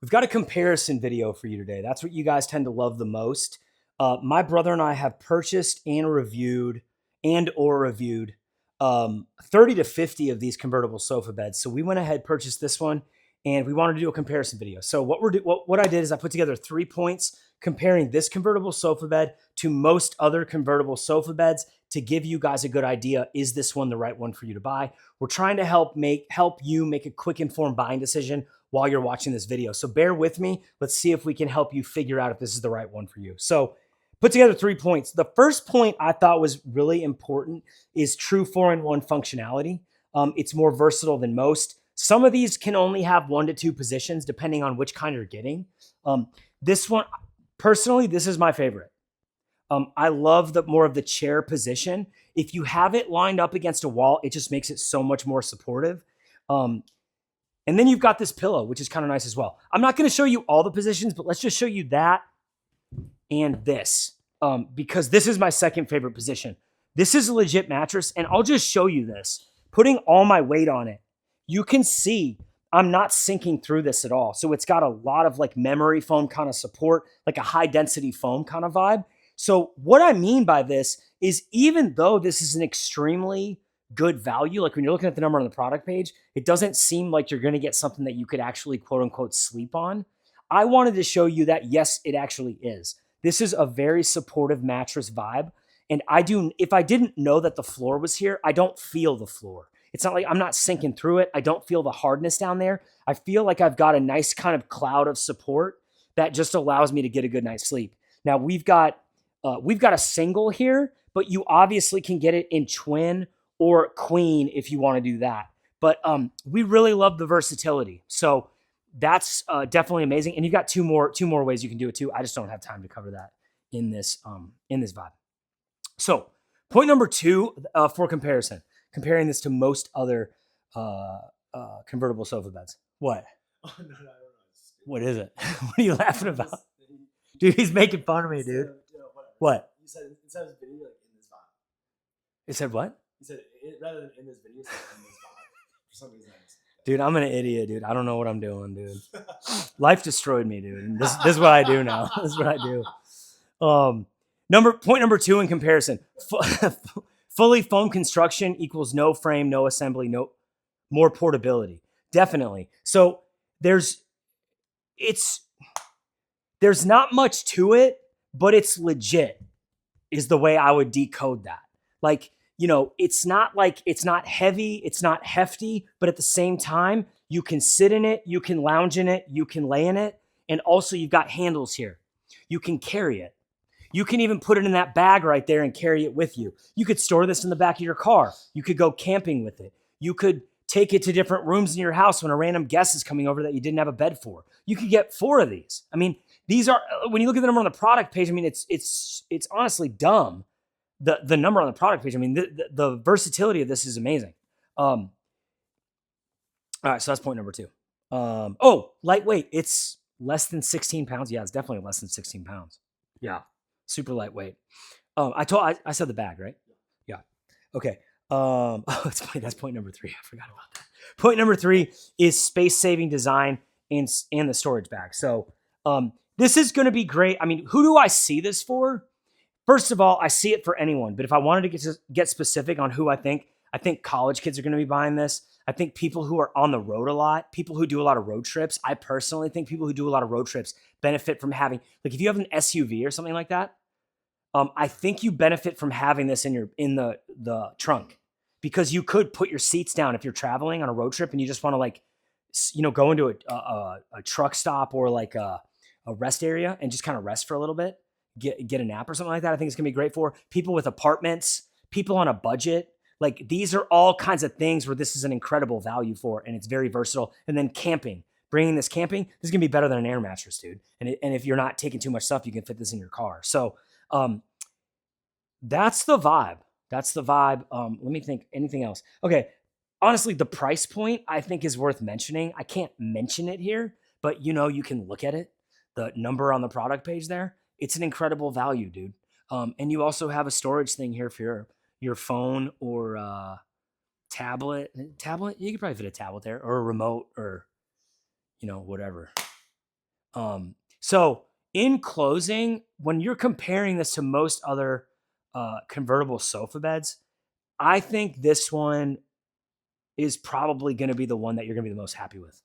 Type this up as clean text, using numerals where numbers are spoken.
We've got a comparison video for you today. That's what you guys tend to love the most. My brother and I have purchased and reviewed 30 to 50 of these convertible sofa beds. So we went ahead, purchased this one, and we wanted to do a comparison video. So what I did is I put together 3 points comparing this convertible sofa bed to most other convertible sofa beds to give you guys a good idea. Is this one the right one for you to buy? We're trying to help you make a quick informed buying decision while you're watching this video. So bear with me. Let's see if we can help you figure out if this is the right one for you. So put together 3 points. The first point I thought was really important is true 4-in-1 functionality. It's more versatile than most. Some of these can only have 1 to 2 positions depending on which kind you're getting. This one, personally, this is my favorite. I love the more of the chair position. If you have it lined up against a wall, it just makes it so much more supportive. And then you've got this pillow, which is kind of nice as well. I'm not going to show you all the positions, but let's just show you that and this, because this is my second favorite position. This is a legit mattress, and I'll just show you this. Putting all my weight on it, you can see I'm not sinking through this at all. So it's got a lot of like memory foam kind of support, like a high density foam kind of vibe. So what I mean by this is even though this is an extremely good value, like when you're looking at the number on the product page, it doesn't seem like you're going to get something that you could actually quote unquote sleep on. I wanted to show you that yes, it actually is. This is a very supportive mattress vibe. And if I didn't know that the floor was here, I don't feel the floor. It's not like I'm not sinking through it. I don't feel the hardness down there. I feel like I've got a nice kind of cloud of support that just allows me to get a good night's sleep. Now we've got a single here, but you obviously can get it in twin or queen if you want to do that. But we really love the versatility. So that's definitely amazing. And you've got two more ways you can do it too. I just don't have time to cover that in this vibe. So point number 2 for comparison, comparing this to most other convertible sofa beds. What? Oh, no, I don't know. What is it? What are you laughing about? Dude, he's making fun of me, dude. What? You said instead of this video, like in this vibe. It said what? You said rather than in this video, it's like in this vibe. For some reason, Dude, I'm an idiot, dude. I don't know what I'm doing, dude. Life destroyed me, dude. This is what I do now. This is what I do. Point number 2 in comparison. Fully foam construction equals no frame, no assembly, no more portability. Definitely. So there's not much to it, but it's legit is the way I would decode that. Like, it's not heavy, it's not hefty, but at the same time, you can sit in it, you can lounge in it, you can lay in it. And also you've got handles here. You can carry it. You can even put it in that bag right there and carry it with you. You could store this in the back of your car. You could go camping with it. You could take it to different rooms in your house when a random guest is coming over that you didn't have a bed for. You could get 4 of these. I mean, these are, when you look at the number on the product page, I mean, it's honestly dumb. The number on the product page, I mean, the versatility of this is amazing. All right, so that's point number 2. Lightweight. It's less than 16 pounds. Yeah, it's definitely less than 16 pounds. Yeah, super lightweight. I said the bag, right? Yeah. Okay. That's point number 3. I forgot about that. Point number 3 is space-saving design and the storage bag. So this is going to be great. I mean, who do I see this for? First of all, I see it for anyone. But if I wanted to get specific on who I think college kids are going to be buying this. I think people who are on the road a lot, people who do a lot of road trips. I personally think people who do a lot of road trips benefit from having, like if you have an SUV or something like that, I think you benefit from having this in the trunk, because you could put your seats down if you're traveling on a road trip and you just want to go into a truck stop or like a rest area and just kind of rest for a little bit, get a nap or something like that. I think it's gonna be great for people with apartments, people on a budget. Like these are all kinds of things where this is an incredible value for, and it's very versatile. And then camping, bringing this camping, this is gonna be better than an air mattress, dude. And if you're not taking too much stuff, you can fit this in your car. So that's the vibe. That's the vibe. Let me think. Anything else? Okay. Honestly, the price point I think is worth mentioning. I can't mention it here, but you can look at it. The number on the product page there. It's an incredible value, dude. And you also have a storage thing here for your phone or tablet. You could probably fit a tablet there or a remote or whatever. So in closing, when you're comparing this to most other convertible sofa beds, I think this one is probably going to be the one that you're going to be the most happy with.